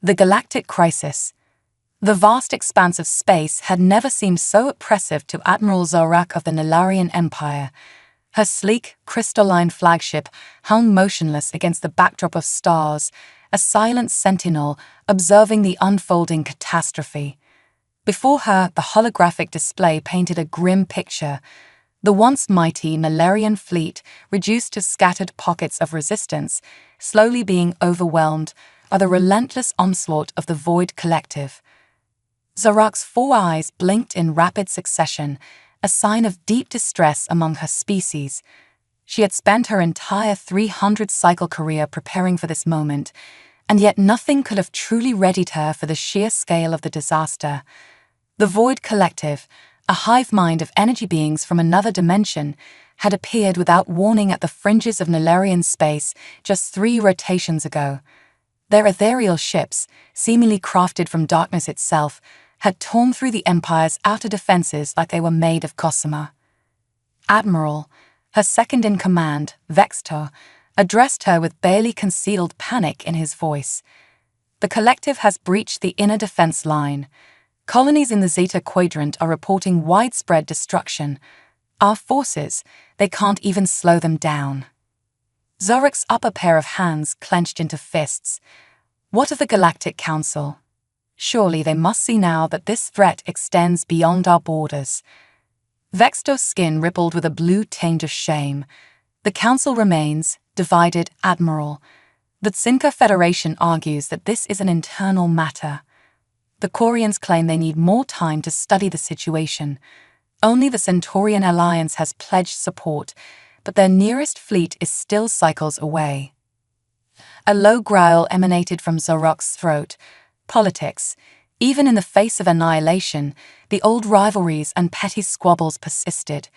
The galactic crisis. The vast expanse of space had never seemed so oppressive to Admiral Zorak of the Nilarian Empire. Her sleek, crystalline flagship hung motionless against the backdrop of stars, a silent sentinel observing the unfolding catastrophe. Before her, the holographic display painted a grim picture. The once mighty Nilarian fleet, reduced to scattered pockets of resistance, slowly being overwhelmed by the relentless onslaught of the Void Collective. Zorak's 4 eyes blinked in rapid succession, a sign of deep distress among her species. She had spent her entire 300-cycle career preparing for this moment, and yet nothing could have truly readied her for the sheer scale of the disaster. The Void Collective, a hive mind of energy beings from another dimension, had appeared without warning at the fringes of Nilarian space just 3 rotations ago. Their ethereal ships, seemingly crafted from darkness itself, had torn through the Empire's outer defenses like they were made of gossamer. Admiral, her second-in-command, Vextor, addressed her with barely concealed panic in his voice. The collective has breached the inner defense line. Colonies in the Zeta Quadrant are reporting widespread destruction. Our forces, they can't even slow them down. Zorak's upper pair of hands clenched into fists. What of the Galactic Council? Surely they must see now that this threat extends beyond our borders. Vextor's skin rippled with a blue tinge of shame. The Council remains, divided, Admiral. The Tsinka Federation argues that this is an internal matter. The Quarians claim they need more time to study the situation. Only the Centaurian Alliance has pledged support, but their nearest fleet is still cycles away. A low growl emanated from Zorak's throat. Politics. Even in the face of annihilation, the old rivalries and petty squabbles persisted.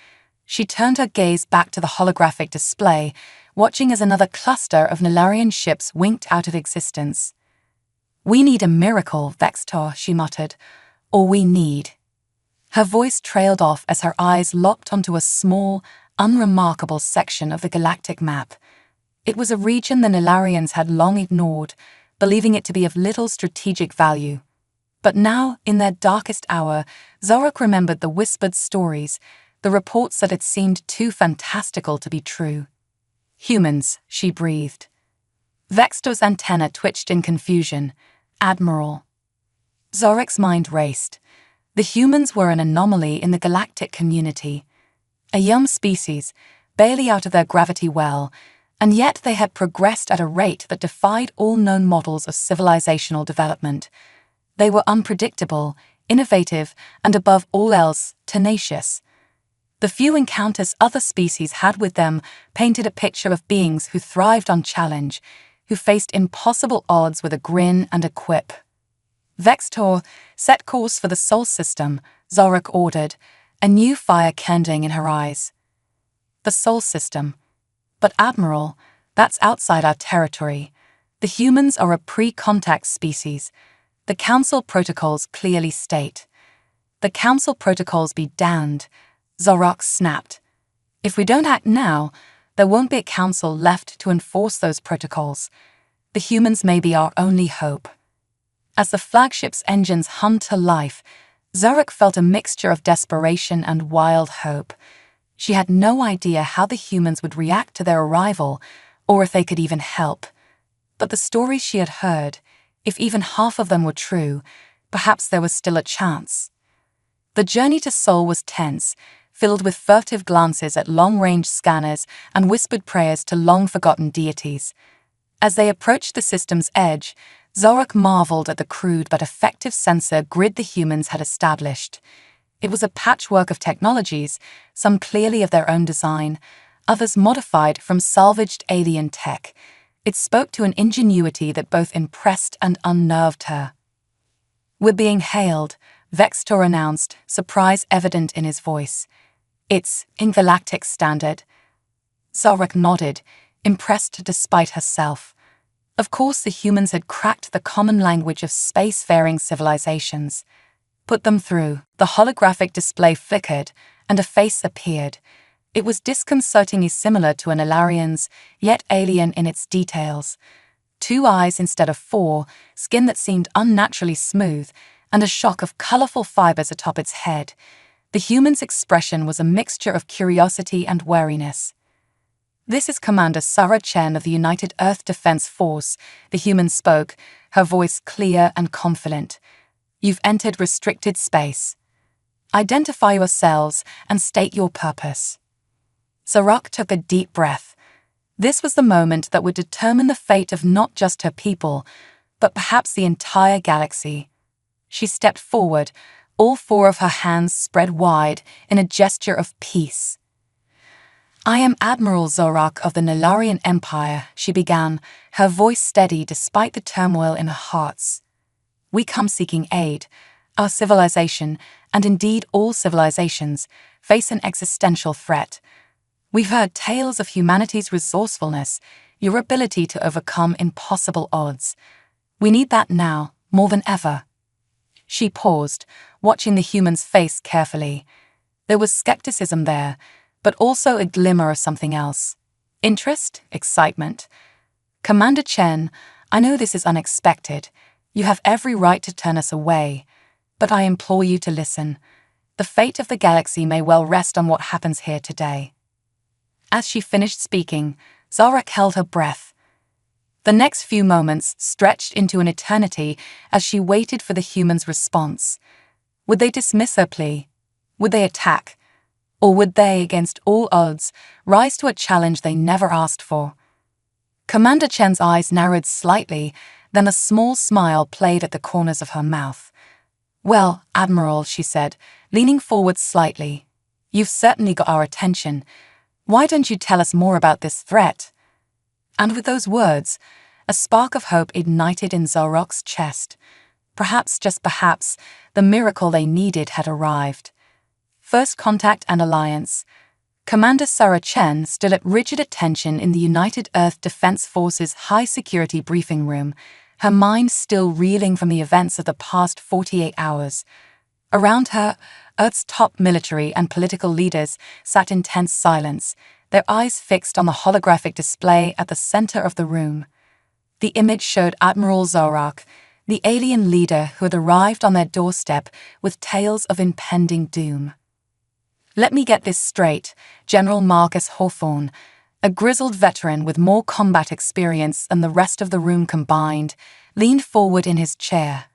She turned her gaze back to the holographic display, watching as another cluster of Nilarian ships winked out of existence. "We need a miracle, Vextor," she muttered. "Or we need." Her voice trailed off as her eyes locked onto a small, unremarkable section of the galactic map. It was a region the Nilarians had long ignored, believing it to be of little strategic value. But now, in their darkest hour, Zorak remembered the whispered stories, the reports that had seemed too fantastical to be true. "Humans," she breathed. Vextor's antenna twitched in confusion. "Admiral." Zorak's mind raced. The humans were an anomaly in the galactic community. A young species, barely out of their gravity well, and yet they had progressed at a rate that defied all known models of civilizational development. They were unpredictable, innovative, and above all else, tenacious. The few encounters other species had with them painted a picture of beings who thrived on challenge, who faced impossible odds with a grin and a quip. "Vextor, set course for the Sol System," Zorak ordered, a new fire kindling in her eyes. The Sol System. But Admiral, that's outside our territory. The humans are a pre-contact species. The Council protocols clearly state. "The Council protocols be damned," Zorak snapped. "If we don't act now, there won't be a Council left to enforce those protocols. The humans may be our only hope." As the flagship's engines hummed to life, Zorak felt a mixture of desperation and wild hope. She had no idea how the humans would react to their arrival, or if they could even help. But the stories she had heard, if even half of them were true, perhaps there was still a chance. The journey to Sol was tense, filled with furtive glances at long-range scanners and whispered prayers to long-forgotten deities. As they approached the system's edge, Zorak marveled at the crude but effective sensor grid the humans had established. It was a patchwork of technologies, some clearly of their own design, others modified from salvaged alien tech. It spoke to an ingenuity that both impressed and unnerved her. "We're being hailed," Vextor announced, surprise evident in his voice. "It's in galactic standard." Zorak nodded, impressed despite herself. Of course the humans had cracked the common language of spacefaring civilizations. "Put them through." The holographic display flickered, and a face appeared. It was disconcertingly similar to an Ilarian's, yet alien in its details. 2 eyes instead of 4, skin that seemed unnaturally smooth, and a shock of colorful fibers atop its head. The human's expression was a mixture of curiosity and wariness. "This is Commander Sarah Chen of the United Earth Defense Force," the human spoke, her voice clear and confident. "You've entered restricted space. Identify yourselves and state your purpose." Zarok took a deep breath. This was the moment that would determine the fate of not just her people, but perhaps the entire galaxy. She stepped forward, all 4 of her hands spread wide in a gesture of peace. "I am Admiral Zorak of the Nilarian Empire," she began, her voice steady despite the turmoil in her hearts. "We come seeking aid. Our civilization, and indeed all civilizations, face an existential threat. We've heard tales of humanity's resourcefulness, your ability to overcome impossible odds. We need that now, more than ever." She paused, watching the human's face carefully. There was skepticism there, but also a glimmer of something else. Interest, excitement. "Commander Chen, I know this is unexpected. You have every right to turn us away, but I implore you to listen. The fate of the galaxy may well rest on what happens here today." As she finished speaking, Zarek held her breath. The next few moments stretched into an eternity as she waited for the human's response. Would they dismiss her plea? Would they attack? Or would they, against all odds, rise to a challenge they never asked for? Commander Chen's eyes narrowed slightly, then a small smile played at the corners of her mouth. "Well, Admiral," she said, leaning forward slightly, "you've certainly got our attention. Why don't you tell us more about this threat?" And with those words, a spark of hope ignited in Zarok's chest. Perhaps, just perhaps, the miracle they needed had arrived. First contact and alliance. Commander Sarah Chen stood at rigid attention in the United Earth Defense Force's high-security briefing room, her mind still reeling from the events of the past 48 hours. Around her, Earth's top military and political leaders sat in tense silence, their eyes fixed on the holographic display at the center of the room. The image showed Admiral Zorak, the alien leader who had arrived on their doorstep with tales of impending doom. "Let me get this straight," General Marcus Hawthorne, a grizzled veteran with more combat experience than the rest of the room combined, leaned forward in his chair.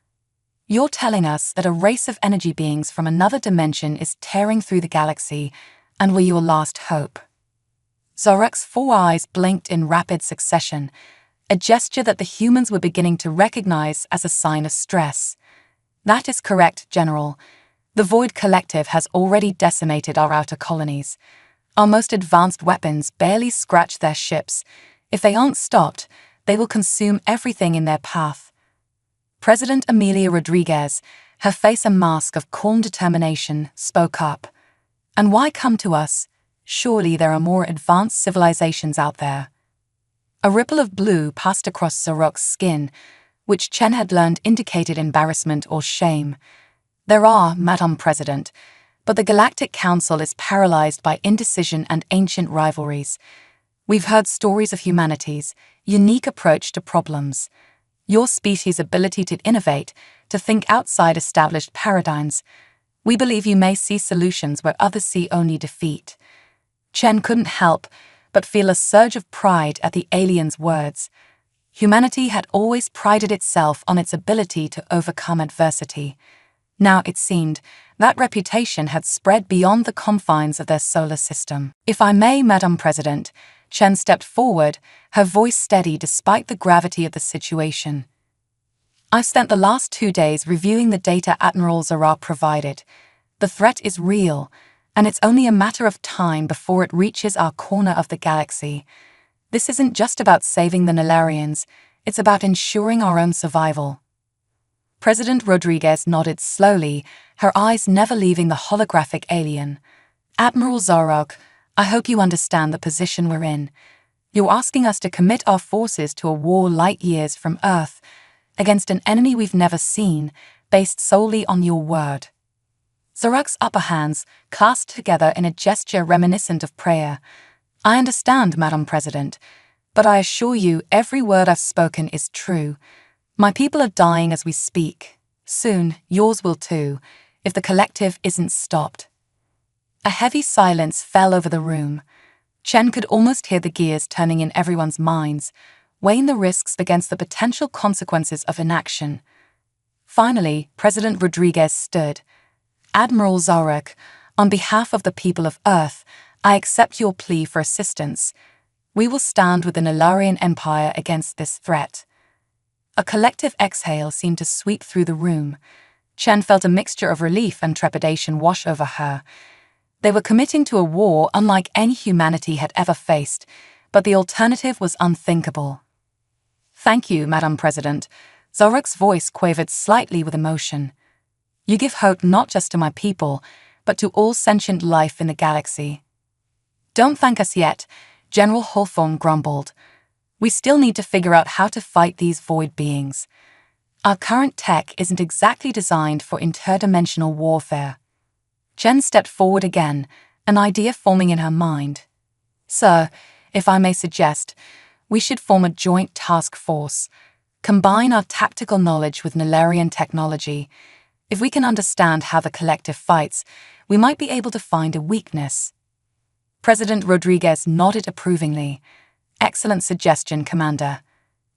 "You're telling us that a race of energy beings from another dimension is tearing through the galaxy, and we're your last hope." Zorak's 4 eyes blinked in rapid succession, a gesture that the humans were beginning to recognize as a sign of stress. "That is correct, General. The Void Collective has already decimated our outer colonies. Our most advanced weapons barely scratch their ships. If they aren't stopped, they will consume everything in their path." President Amelia Rodriguez, her face a mask of calm determination, spoke up. "And why come to us? Surely there are more advanced civilizations out there." A ripple of blue passed across Zarok's skin, which Chen had learned indicated embarrassment or shame. "There are, Madam President, but the Galactic Council is paralyzed by indecision and ancient rivalries. We've heard stories of humanity's unique approach to problems. Your species' ability to innovate, to think outside established paradigms. We believe you may see solutions where others see only defeat." Chen couldn't help but feel a surge of pride at the alien's words. Humanity had always prided itself on its ability to overcome adversity. Now, it seemed, that reputation had spread beyond the confines of their solar system. "If I may, Madam President," Chen stepped forward, her voice steady despite the gravity of the situation. "I've spent the last 2 days reviewing the data Admiral Zorak provided. The threat is real, and it's only a matter of time before it reaches our corner of the galaxy. This isn't just about saving the Nilarians, it's about ensuring our own survival." President Rodriguez nodded slowly, her eyes never leaving the holographic alien. "Admiral Zorak, I hope you understand the position we're in. You're asking us to commit our forces to a war light years from Earth, against an enemy we've never seen, based solely on your word." Zorak's upper hands clasped together in a gesture reminiscent of prayer. "I understand, Madam President, But I assure you, every word I've spoken is true. My people are dying as we speak. Soon, yours will too, if the collective isn't stopped. A heavy silence fell over the room. Chen could almost hear the gears turning in everyone's minds, weighing the risks against the potential consequences of inaction. Finally, President Rodriguez stood. Admiral Zarek, on behalf of the people of Earth, I accept your plea for assistance. We will stand with the Nilarian Empire against this threat. A collective exhale seemed to sweep through the room. Chen felt a mixture of relief and trepidation wash over her. They were committing to a war unlike any humanity had ever faced, but the alternative was unthinkable. Thank you, Madam President. Zorek's voice quavered slightly with emotion. You give hope not just to my people, but to all sentient life in the galaxy. Don't thank us yet, General Hawthorne grumbled. We still need to figure out how to fight these void beings. Our current tech isn't exactly designed for interdimensional warfare. Chen stepped forward again, an idea forming in her mind. Sir, if I may suggest, we should form a joint task force. Combine our tactical knowledge with Nilarian technology. If we can understand how the collective fights, we might be able to find a weakness. President Rodriguez nodded approvingly. Excellent suggestion, Commander.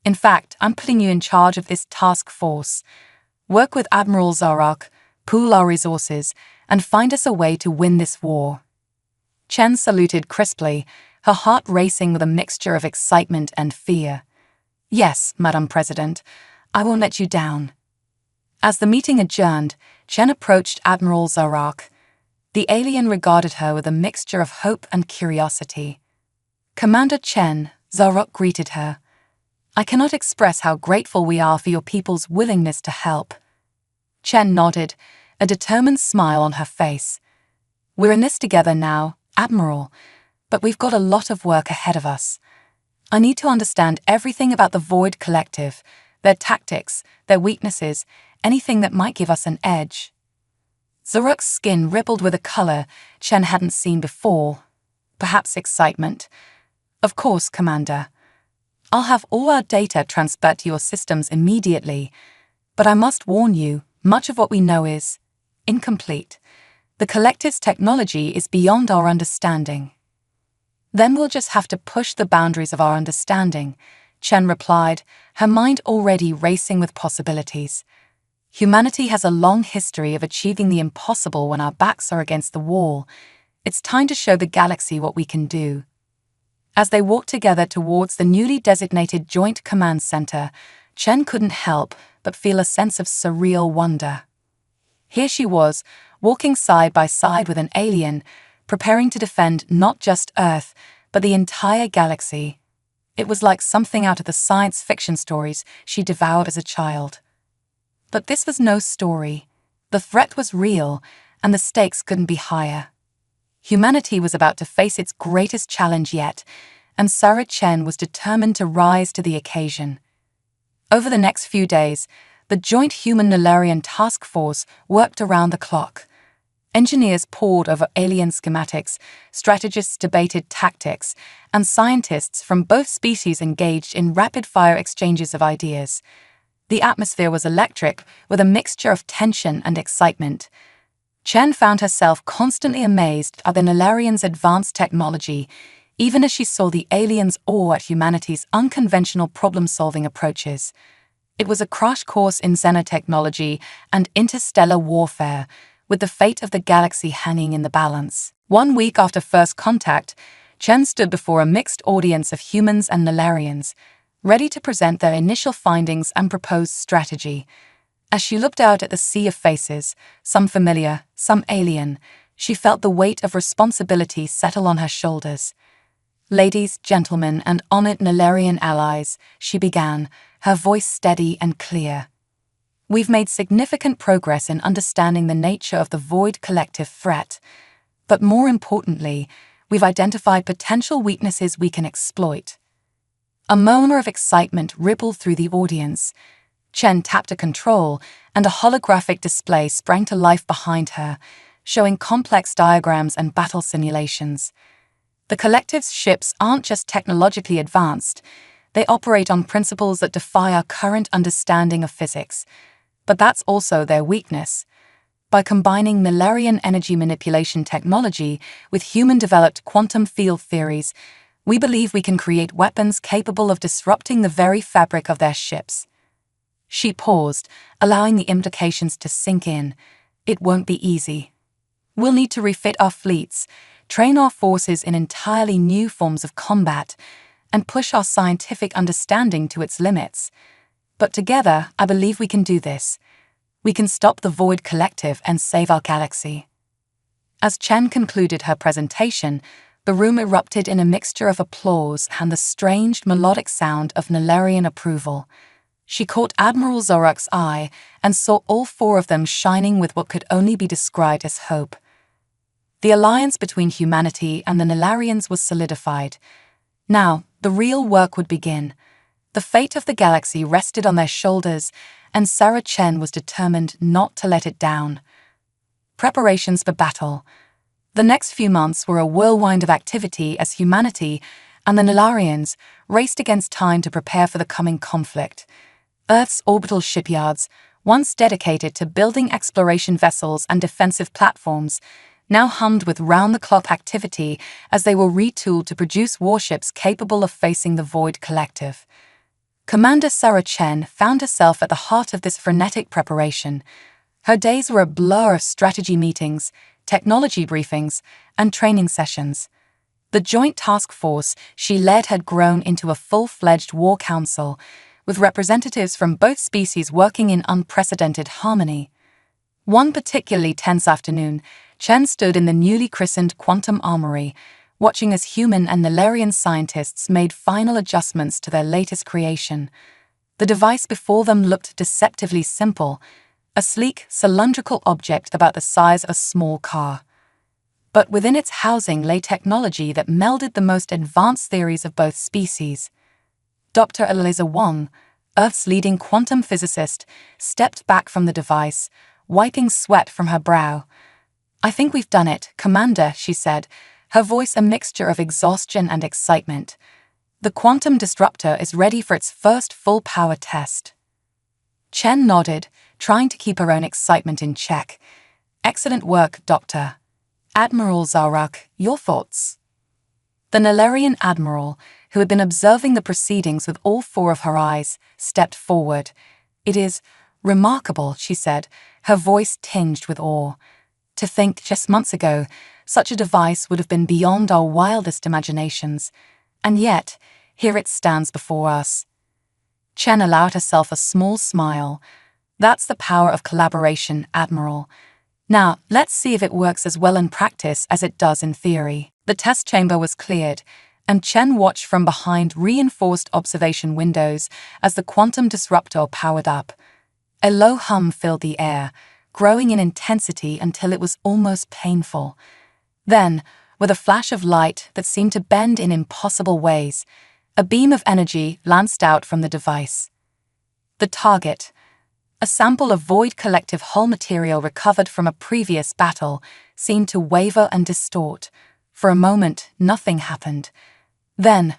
In fact, I'm putting you in charge of this task force. Work with Admiral Zarak, pool our resources, and find us a way to win this war. Chen saluted crisply, her heart racing with a mixture of excitement and fear. Yes, Madam President, I won't let you down. As the meeting adjourned, Chen approached Admiral Zarak. The alien regarded her with a mixture of hope and curiosity. Commander Chen, Zarak greeted her. I cannot express how grateful we are for your people's willingness to help. Chen nodded, a determined smile on her face. We're in this together now, Admiral, but we've got a lot of work ahead of us. I need to understand everything about the Void Collective, their tactics, their weaknesses, anything that might give us an edge. Zarak's skin rippled with a color Chen hadn't seen before. Perhaps excitement. Of course, Commander. I'll have all our data transferred to your systems immediately, but I must warn you, much of what we know is incomplete. The collective's technology is beyond our understanding. Then we'll just have to push the boundaries of our understanding, Chen replied, her mind already racing with possibilities. Humanity has a long history of achieving the impossible when our backs are against the wall. It's time to show the galaxy what we can do. As they walked together towards the newly designated Joint Command Center, Chen couldn't help but feel a sense of surreal wonder. Here she was, walking side by side with an alien, preparing to defend not just Earth, but the entire galaxy. It was like something out of the science fiction stories she devoured as a child. But this was no story. The threat was real, and the stakes couldn't be higher. Humanity was about to face its greatest challenge yet, and Sarah Chen was determined to rise to the occasion. Over the next few days, the Joint Human-Nilarian Task Force worked around the clock. Engineers pored over alien schematics, strategists debated tactics, and scientists from both species engaged in rapid-fire exchanges of ideas. The atmosphere was electric, with a mixture of tension and excitement. Chen found herself constantly amazed at the Nilarians' advanced technology, even as she saw the aliens' awe at humanity's unconventional problem-solving approaches. It was a crash course in xenotechnology and interstellar warfare, with the fate of the galaxy hanging in the balance. 1 week after first contact, Chen stood before a mixed audience of humans and Nilarians, ready to present their initial findings and proposed strategy. As she looked out at the sea of faces, some familiar, some alien, she felt the weight of responsibility settle on her shoulders. Ladies, gentlemen, and honored Nilarian allies, she began, her voice steady and clear. We've made significant progress in understanding the nature of the Void Collective threat, but more importantly, we've identified potential weaknesses we can exploit. A murmur of excitement rippled through the audience. Chen tapped a control, and a holographic display sprang to life behind her, showing complex diagrams and battle simulations. The collective's ships aren't just technologically advanced, they operate on principles that defy our current understanding of physics. But that's also their weakness. By combining Nilarian energy manipulation technology with human-developed quantum field theories, we believe we can create weapons capable of disrupting the very fabric of their ships. She paused, allowing the implications to sink in. It won't be easy. We'll need to refit our fleets, train our forces in entirely new forms of combat, and push our scientific understanding to its limits. But together, I believe we can do this. We can stop the Void Collective and save our galaxy. As Chen concluded her presentation, the room erupted in a mixture of applause and the strange melodic sound of Nilarian approval. She caught Admiral Zorak's eye and saw all four of them shining with what could only be described as hope. The alliance between humanity and the Nilarians was solidified. Now, the real work would begin. The fate of the galaxy rested on their shoulders, and Sarah Chen was determined not to let it down. Preparations for battle. The next few months were a whirlwind of activity as humanity and the Nilarians raced against time to prepare for the coming conflict. Earth's orbital shipyards, once dedicated to building exploration vessels and defensive platforms, now hummed with round-the-clock activity as they were retooled to produce warships capable of facing the Void Collective. Commander Sarah Chen found herself at the heart of this frenetic preparation. Her days were a blur of strategy meetings, technology briefings, and training sessions. The joint task force she led had grown into a full-fledged war council, with representatives from both species working in unprecedented harmony. One particularly tense afternoon, Chen stood in the newly christened Quantum Armory, watching as human and Nilarian scientists made final adjustments to their latest creation. The device before them looked deceptively simple, a sleek, cylindrical object about the size of a small car. But within its housing lay technology that melded the most advanced theories of both species. Dr. Eliza Wang, Earth's leading quantum physicist, stepped back from the device, wiping sweat from her brow. "I think we've done it, Commander," she said, her voice a mixture of exhaustion and excitement. "The quantum disruptor is ready for its first full-power test." Chen nodded, trying to keep her own excitement in check. "Excellent work, Doctor. Admiral Zorak, your thoughts?" The Nilarian admiral, who had been observing the proceedings with all four of her eyes, stepped forward. "It is remarkable," she said, her voice tinged with awe. "To think just months ago, such a device would have been beyond our wildest imaginations. And yet, here it stands before us." Chen allowed herself a small smile. "That's the power of collaboration, Admiral. Now, let's see if it works as well in practice as it does in theory." The test chamber was cleared, and Chen watched from behind reinforced observation windows as the quantum disruptor powered up. A low hum filled the air, growing in intensity until it was almost painful. Then, with a flash of light that seemed to bend in impossible ways, a beam of energy lanced out from the device. The target, a sample of Void Collective hull material recovered from a previous battle, seemed to waver and distort. For a moment, nothing happened. Then,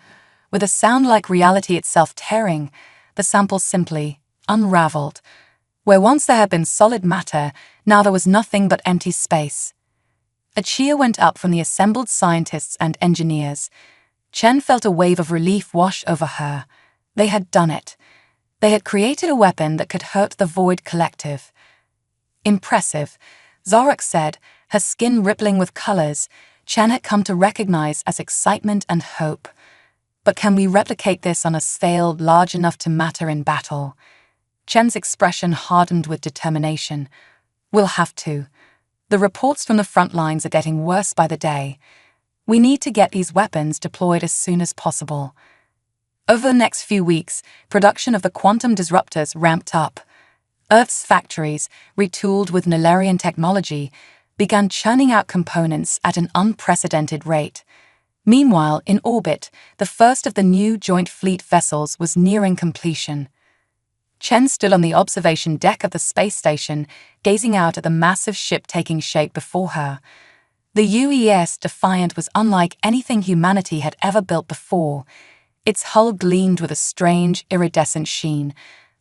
with a sound like reality itself tearing, the sample simply unraveled. Where once there had been solid matter, now there was nothing but empty space. A cheer went up from the assembled scientists and engineers. Chen felt a wave of relief wash over her. They had done it. They had created a weapon that could hurt the Void Collective. "Impressive," Zorak said, her skin rippling with colors Chen had come to recognize as excitement and hope. "But can we replicate this on a scale large enough to matter in battle?" Chen's expression hardened with determination. "We'll have to. The reports from the front lines are getting worse by the day. We need to get these weapons deployed as soon as possible." Over the next few weeks, production of the quantum disruptors ramped up. Earth's factories, retooled with Nilarian technology, began churning out components at an unprecedented rate. Meanwhile, in orbit, the first of the new joint fleet vessels was nearing completion. Chen stood on the observation deck of the space station, gazing out at the massive ship taking shape before her. The UES Defiant was unlike anything humanity had ever built before. Its hull gleamed with a strange, iridescent sheen,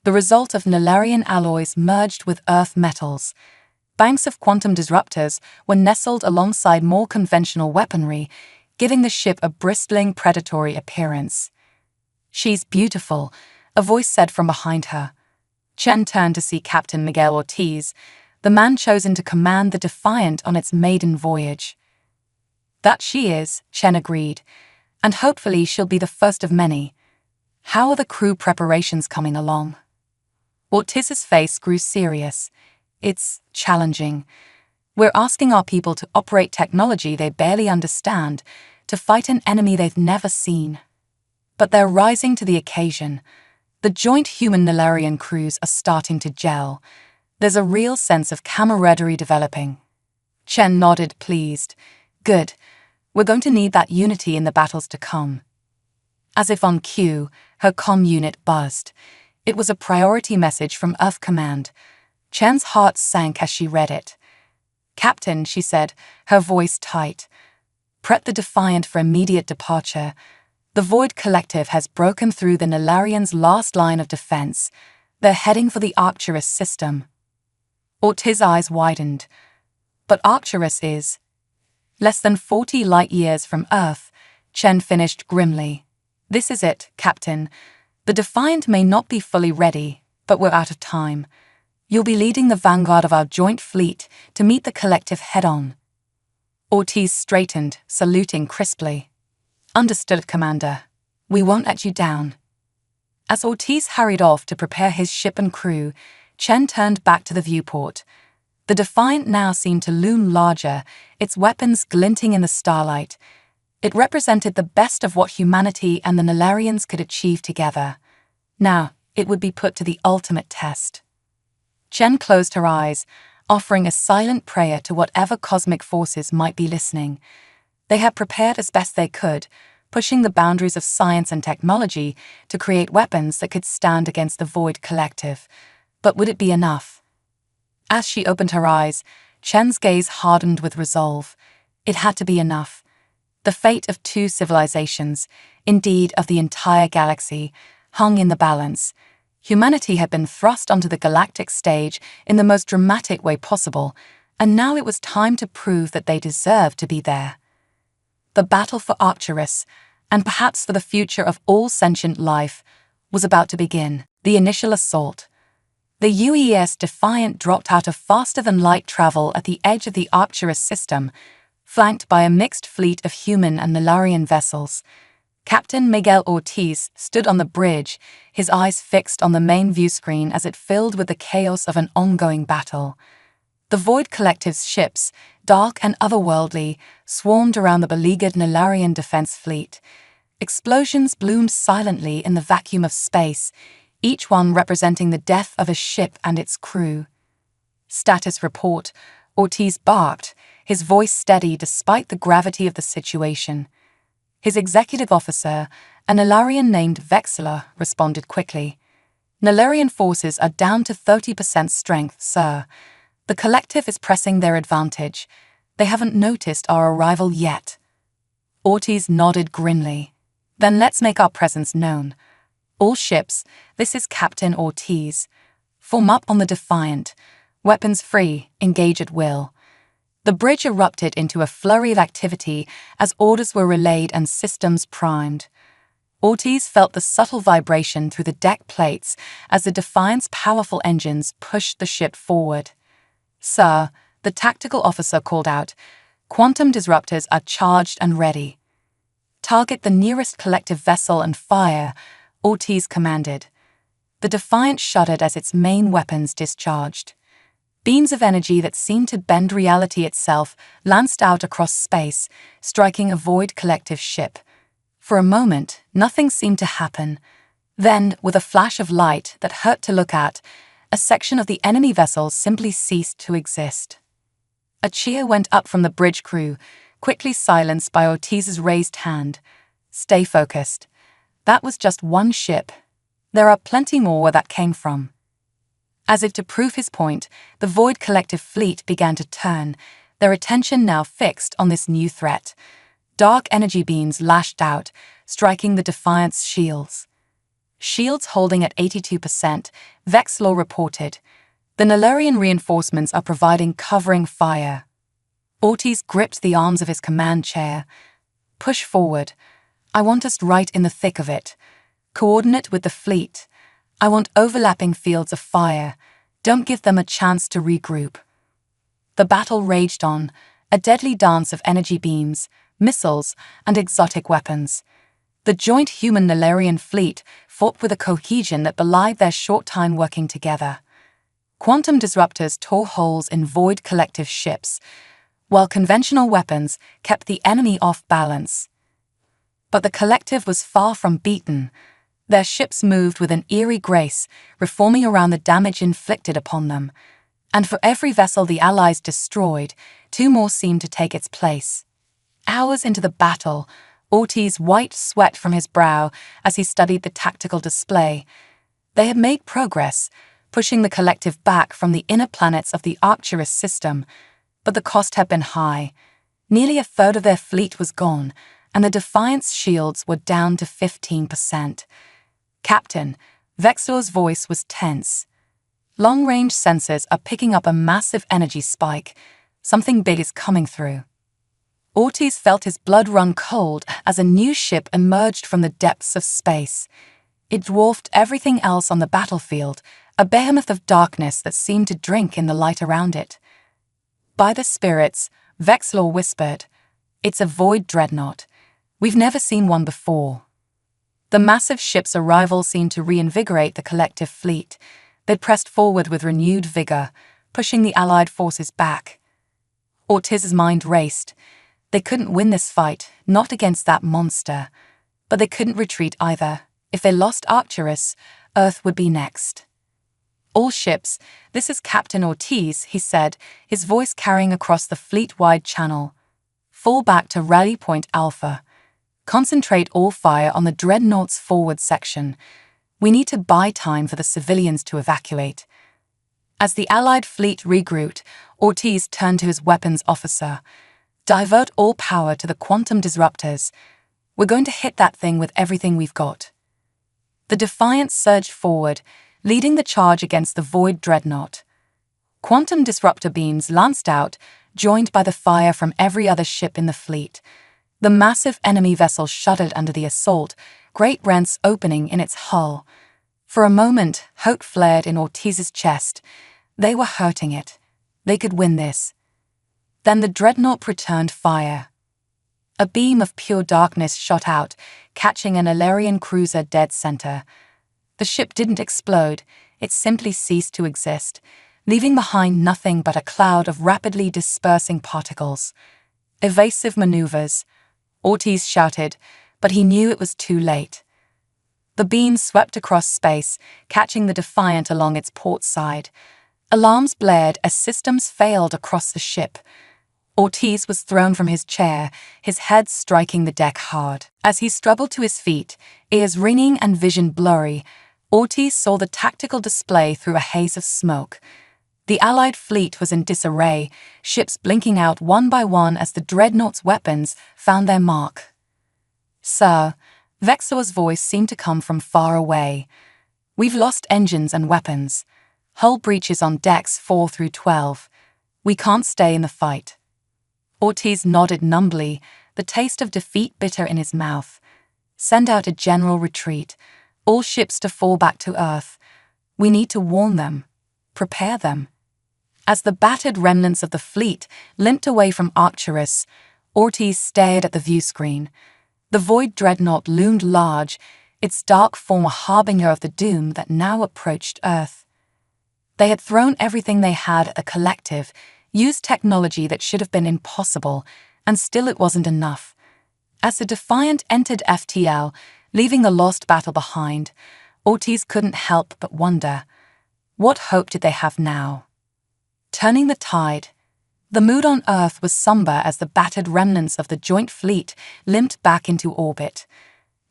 the result of Nilarian alloys merged with Earth metals. Banks of quantum disruptors were nestled alongside more conventional weaponry, giving the ship a bristling, predatory appearance. "She's beautiful," a voice said from behind her. Chen turned to see Captain Miguel Ortiz, the man chosen to command the Defiant on its maiden voyage. "That she is," Chen agreed, "and hopefully she'll be the first of many. How are the crew preparations coming along?" Ortiz's face grew serious. "It's challenging. We're asking our people to operate technology they barely understand, to fight an enemy they've never seen. But they're rising to the occasion. The joint human-Nilarian crews are starting to gel. There's a real sense of camaraderie developing." Chen nodded, pleased. "Good. We're going to need that unity in the battles to come." As if on cue, her comm unit buzzed. It was a priority message from Earth Command. Chen's heart sank as she read it. "Captain," she said, her voice tight, "prep the Defiant for immediate departure. The Void Collective has broken through the Nilarians' last line of defense. They're heading for the Arcturus system." Ortiz's eyes widened. "But Arcturus is less than 40 light-years from Earth," Chen finished grimly. "This is it, Captain. The Defiant may not be fully ready, but we're out of time. You'll be leading the vanguard of our joint fleet to meet the Collective head-on." Ortiz straightened, saluting crisply. "Understood, Commander. We won't let you down." As Ortiz hurried off to prepare his ship and crew, Chen turned back to the viewport. The Defiant now seemed to loom larger, its weapons glinting in the starlight. It represented the best of what humanity and the Nilarians could achieve together. Now, it would be put to the ultimate test. Chen closed her eyes, offering a silent prayer to whatever cosmic forces might be listening. They had prepared as best they could, pushing the boundaries of science and technology to create weapons that could stand against the Void Collective. But would it be enough? As she opened her eyes, Chen's gaze hardened with resolve. It had to be enough. The fate of 2 civilizations, indeed of the entire galaxy, hung in the balance. Humanity had been thrust onto the galactic stage in the most dramatic way possible, and now it was time to prove that they deserved to be there. The battle for Arcturus, and perhaps for the future of all sentient life, was about to begin. The initial assault. The UES Defiant dropped out of faster-than-light travel at the edge of the Arcturus system, flanked by a mixed fleet of human and Nilarian vessels. Captain Miguel Ortiz stood on the bridge, his eyes fixed on the main viewscreen as it filled with the chaos of an ongoing battle. The Void Collective's ships, dark and otherworldly, swarmed around the beleaguered Nilarian defense fleet. Explosions bloomed silently in the vacuum of space, each one representing the death of a ship and its crew. "Status report," Ortiz barked, his voice steady despite the gravity of the situation. His executive officer, a Nilarian named Vexler, responded quickly. "Nilarian forces are down to 30% strength, sir. The Collective is pressing their advantage. They haven't noticed our arrival yet." Ortiz nodded grimly. "Then let's make our presence known. All ships, this is Captain Ortiz. Form up on the Defiant. Weapons free, engage at will." The bridge erupted into a flurry of activity as orders were relayed and systems primed. Ortiz felt the subtle vibration through the deck plates as the Defiant's powerful engines pushed the ship forward. "Sir," the tactical officer called out, "quantum disruptors are charged and ready." "Target the nearest collective vessel and fire," Ortiz commanded. The Defiant shuddered as its main weapons discharged. Beams of energy that seemed to bend reality itself lanced out across space, striking a Void Collective ship. For a moment, nothing seemed to happen. Then, with a flash of light that hurt to look at, a section of the enemy vessel simply ceased to exist. A cheer went up from the bridge crew, quickly silenced by Ortiz's raised hand. "Stay focused. That was just one ship. There are plenty more where that came from." As if to prove his point, the Void Collective fleet began to turn, their attention now fixed on this new threat. Dark energy beams lashed out, striking the Defiant's shields. Shields holding at 82%, Vexlaw reported. The Nilarian reinforcements are providing covering fire. Ortiz gripped the arms of his command chair. Push forward. I want us right in the thick of it. Coordinate with the fleet. I want overlapping fields of fire. Don't give them a chance to regroup. The battle raged on, a deadly dance of energy beams, missiles, and exotic weapons. The joint human-Nilarian fleet fought with a cohesion that belied their short time working together. Quantum disruptors tore holes in void collective ships, while conventional weapons kept the enemy off balance. But the collective was far from beaten. Their ships moved with an eerie grace, reforming around the damage inflicted upon them. And for every vessel the Allies destroyed, 2 more seemed to take its place. Hours into the battle, Ortiz wiped sweat from his brow as he studied the tactical display. They had made progress, pushing the collective back from the inner planets of the Arcturus system, but the cost had been high. Nearly a third of their fleet was gone, and the Defiant's shields were down to 15%. Captain, Vexlaw's voice was tense. Long-range sensors are picking up a massive energy spike. Something big is coming through. Ortiz felt his blood run cold as a new ship emerged from the depths of space. It dwarfed everything else on the battlefield, a behemoth of darkness that seemed to drink in the light around it. By the spirits, Vexlaw whispered, "It's a void dreadnought. We've never seen one before." The massive ship's arrival seemed to reinvigorate the collective fleet. They pressed forward with renewed vigor, pushing the Allied forces back. Ortiz's mind raced. They couldn't win this fight, not against that monster. But they couldn't retreat either. If they lost Arcturus, Earth would be next. "All ships, this is Captain Ortiz," he said, his voice carrying across the fleet-wide channel. "Fall back to Rally Point Alpha. Concentrate all fire on the Dreadnought's forward section. We need to buy time for the civilians to evacuate." As the Allied fleet regrouped, Ortiz turned to his weapons officer. "Divert all power to the quantum disruptors. We're going to hit that thing with everything we've got." The Defiant surged forward, leading the charge against the Void Dreadnought. Quantum disruptor beams lanced out, joined by the fire from every other ship in the fleet. The massive enemy vessel shuddered under the assault, great rents opening in its hull. For a moment, hope flared in Ortiz's chest. They were hurting it. They could win this. Then the dreadnought returned fire. A beam of pure darkness shot out, catching an Illyrian cruiser dead center. The ship didn't explode, it simply ceased to exist, leaving behind nothing but a cloud of rapidly dispersing particles. "Evasive maneuvers," Ortiz shouted, but he knew it was too late. The beam swept across space, catching the Defiant along its port side. Alarms blared as systems failed across the ship. Ortiz was thrown from his chair, his head striking the deck hard. As he struggled to his feet, ears ringing and vision blurry, Ortiz saw the tactical display through a haze of smoke. The Allied fleet was in disarray, ships blinking out one by one as the Dreadnought's weapons found their mark. "Sir," Vexlaw's voice seemed to come from far away. "We've lost engines and weapons. Hull breaches on decks 4 through 12. We can't stay in the fight." Ortiz nodded numbly, the taste of defeat bitter in his mouth. "Send out a general retreat. All ships to fall back to Earth. We need to warn them. Prepare them." As the battered remnants of the fleet limped away from Arcturus, Ortiz stared at the viewscreen. The Void Dreadnought loomed large, its dark form a harbinger of the doom that now approached Earth. They had thrown everything they had at the collective, used technology that should have been impossible, and still it wasn't enough. As the Defiant entered FTL, leaving the lost battle behind, Ortiz couldn't help but wonder, what hope did they have now? Turning the tide, the mood on Earth was somber as the battered remnants of the joint fleet limped back into orbit.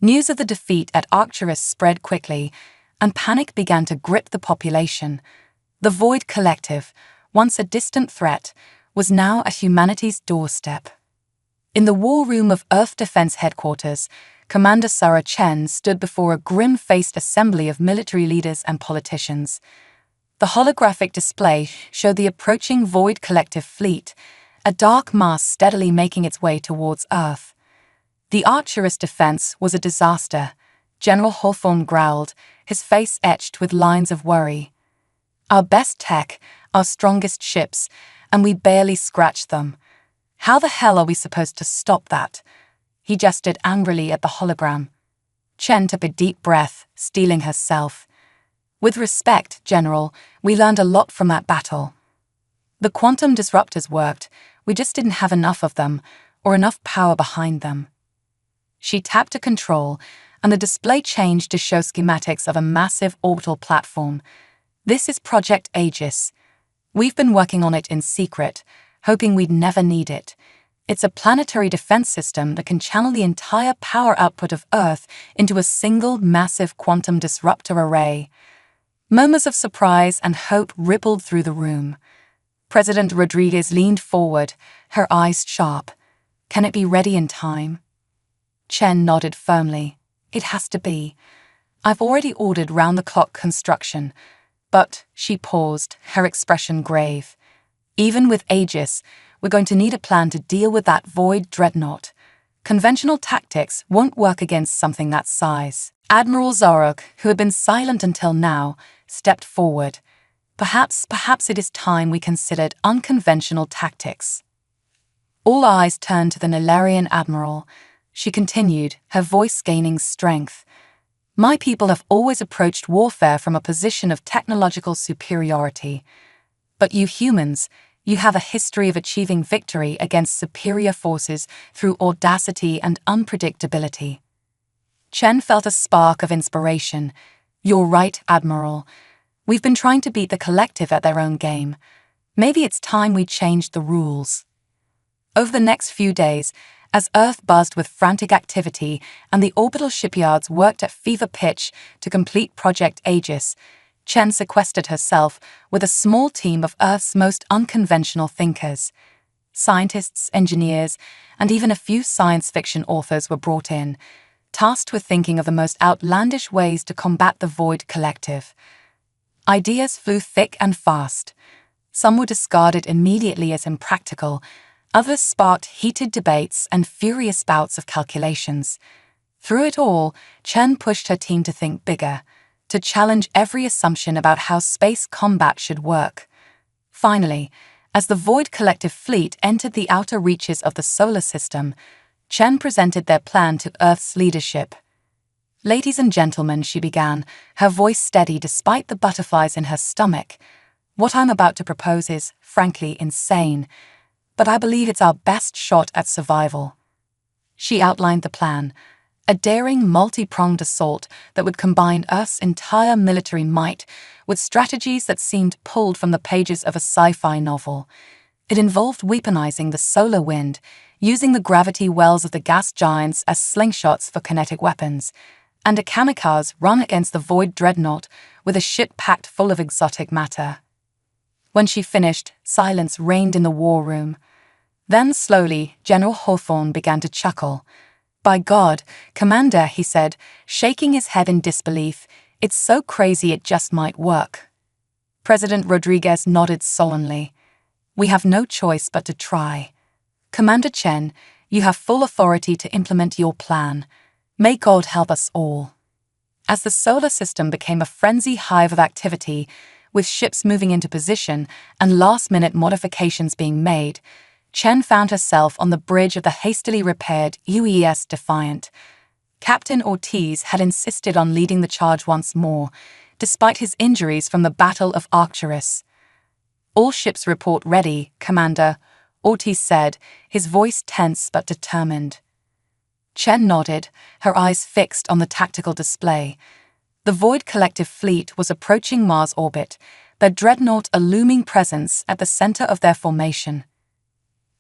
News of the defeat at Arcturus spread quickly, and panic began to grip the population. The Void Collective, once a distant threat, was now at humanity's doorstep. In the war room of Earth Defense Headquarters, Commander Sarah Chen stood before a grim-faced assembly of military leaders and politicians. The holographic display showed the approaching Void Collective fleet, a dark mass steadily making its way towards Earth. The Archerist defense was a disaster, General Hawthorne growled, his face etched with lines of worry. Our best tech, our strongest ships, and we barely scratched them. How the hell are we supposed to stop that? He gestured angrily at the hologram. Chen took a deep breath, steeling herself. With respect, General, we learned a lot from that battle. The quantum disruptors worked, we just didn't have enough of them, or enough power behind them. She tapped a control, and the display changed to show schematics of a massive orbital platform. This is Project Aegis. We've been working on it in secret, hoping we'd never need it. It's a planetary defense system that can channel the entire power output of Earth into a single massive quantum disruptor array. Murmurs of surprise and hope rippled through the room. President Rodriguez leaned forward, her eyes sharp. Can it be ready in time? Chen nodded firmly. It has to be. I've already ordered round-the-clock construction. But, she paused, her expression grave. Even with Aegis, we're going to need a plan to deal with that void dreadnought. Conventional tactics won't work against something that size. Admiral Zarok, who had been silent until now, stepped forward. Perhaps it is time we considered unconventional tactics. All eyes turned to the Nilarian admiral. She continued, her voice gaining strength. My people have always approached warfare from a position of technological superiority. But you humans, you have a history of achieving victory against superior forces through audacity and unpredictability. Chen felt a spark of inspiration. You're right, Admiral. We've been trying to beat the collective at their own game. Maybe it's time we changed the rules. Over the next few days, as Earth buzzed with frantic activity and the orbital shipyards worked at fever pitch to complete Project Aegis, Chen sequestered herself with a small team of Earth's most unconventional thinkers. Scientists, engineers, and even a few science fiction authors were brought in, tasked with thinking of the most outlandish ways to combat the Void Collective. Ideas flew thick and fast. Some were discarded immediately as impractical. Others sparked heated debates and furious bouts of calculations. Through it all, Chen pushed her team to think bigger, to challenge every assumption about how space combat should work. Finally, as the Void Collective fleet entered the outer reaches of the solar system, Chen presented their plan to Earth's leadership. Ladies and gentlemen, she began, her voice steady despite the butterflies in her stomach. What I'm about to propose is, frankly, insane. But I believe it's our best shot at survival. She outlined the plan, a daring multi-pronged assault that would combine Earth's entire military might with strategies that seemed pulled from the pages of a sci-fi novel. It involved weaponizing the solar wind, using the gravity wells of the gas giants as slingshots for kinetic weapons, and a kamikaze run against the Void Dreadnought with a ship packed full of exotic matter. When she finished, silence reigned in the war room. Then, slowly, General Hawthorne began to chuckle. By God, Commander, he said, shaking his head in disbelief, it's so crazy it just might work. President Rodriguez nodded solemnly. We have no choice but to try. Commander Chen, you have full authority to implement your plan. May God help us all. As the solar system became a frenzy hive of activity, with ships moving into position and last-minute modifications being made, Chen found herself on the bridge of the hastily repaired UES Defiant. Captain Ortiz had insisted on leading the charge once more, despite his injuries from the Battle of Arcturus. All ships report ready, Commander, Ortiz said, his voice tense but determined. Chen nodded, her eyes fixed on the tactical display. The Void Collective fleet was approaching Mars orbit, their dreadnought a looming presence at the center of their formation.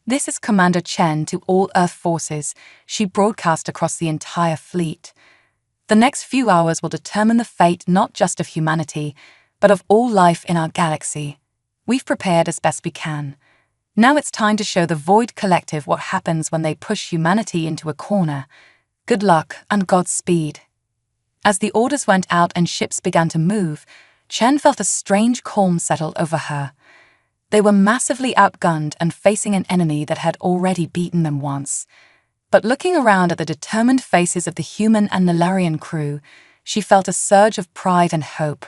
This is Commander Chen to all Earth forces, she broadcast across the entire fleet. The next few hours will determine the fate not just of humanity, but of all life in our galaxy. We've prepared as best we can. Now it's time to show the Void Collective what happens when they push humanity into a corner. Good luck and Godspeed. As the orders went out and ships began to move, Chen felt a strange calm settle over her. They were massively outgunned and facing an enemy that had already beaten them once. But looking around at the determined faces of the human and Nilarian crew, she felt a surge of pride and hope.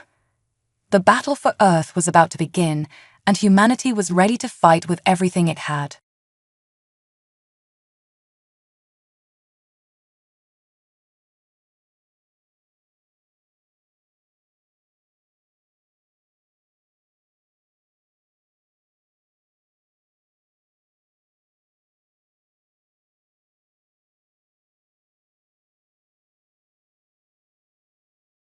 The battle for Earth was about to begin, and humanity was ready to fight with everything it had.